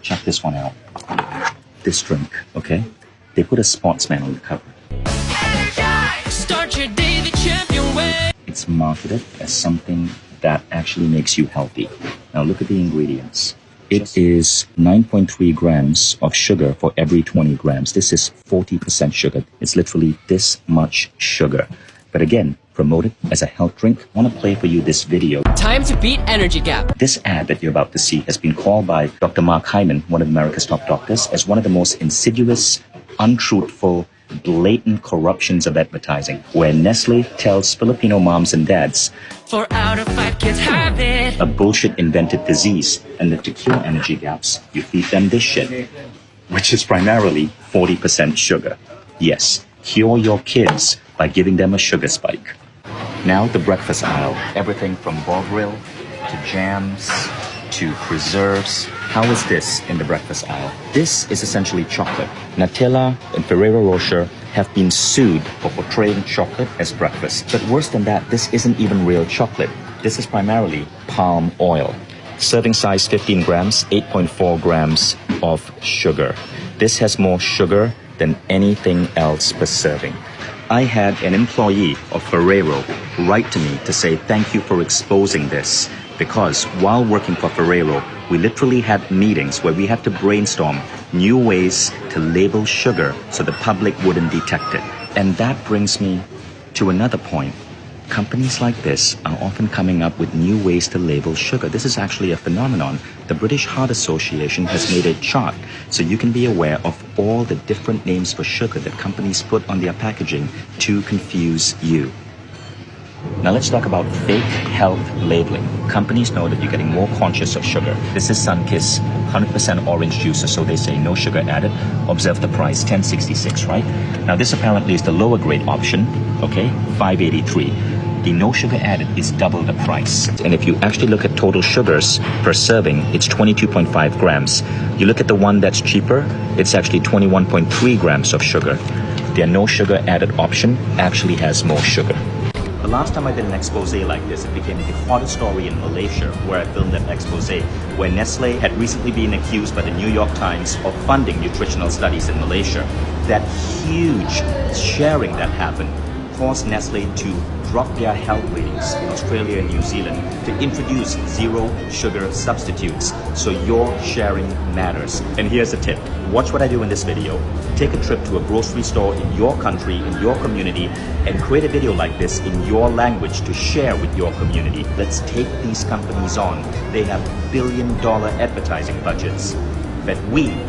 Check this one out. This drink, okay? They put a sportsman on the cover. Start your day the champion way. It's marketed as something that actually makes you healthy. Now look at the ingredients. It is 9.3 grams of sugar for every 20 grams. This is 40% sugar. It's literally this much sugar. But again, promoted as a health drink. I want to play for you this video. Time to beat energy gap. This ad that you're about to see has been called by Dr. Mark Hyman, one of America's top doctors, as one of the most insidious, untruthful, blatant corruptions of advertising, where Nestle tells Filipino moms and dads 4 out of 5 kids have it. a bullshit invented disease, and that to cure energy gaps, you feed them this shit, which is primarily 40% sugar. Yes, cure your kids by giving them a sugar spike. Now the breakfast aisle, everything from Bovril to jams to preserves. How is this in the breakfast aisle? This is essentially chocolate. Nutella and Ferrero Rocher have been sued for portraying chocolate as breakfast. But worse than that, this isn't even real chocolate. This is primarily palm oil. Serving size 15 grams, 8.4 grams of sugar. This has more sugar than anything else per serving. I had an employee of Ferrero write to me to say thank you for exposing this, because while working for Ferrero, we literally had meetings where we had to brainstorm new ways to label sugar so the public wouldn't detect it. And that brings me to another point. Companies like this are often coming up with new ways to label sugar. This is actually a phenomenon. The British Heart Association has made a chart so you can be aware of all the different names for sugar that companies put on their packaging to confuse you. Now let's talk about fake health labeling. Companies know that you're getting more conscious of sugar. This is Sunkist, 100% orange juice, so they say no sugar added. Observe the price, $10.66, right? Now this apparently is the lower grade option, okay, $5.83. The no sugar added is double the price. And if you actually look at total sugars per serving, it's 22.5 grams. You look at the one that's cheaper, it's actually 21.3 grams of sugar. Their no sugar added option actually has more sugar. The last time I did an expose like this, it became the hottest story in Malaysia, where I filmed that expose, where Nestle had recently been accused by the New York Times of funding nutritional studies in Malaysia. That huge sharing that happened caused Nestle to drop their health ratings in Australia and New Zealand to introduce zero sugar substitutes. So your sharing matters. And here's a tip. Watch what I do in this video. Take a trip to a grocery store in your country, in your community, and create a video like this in your language to share with your community. Let's take these companies on. They have billion-dollar advertising budgets. But we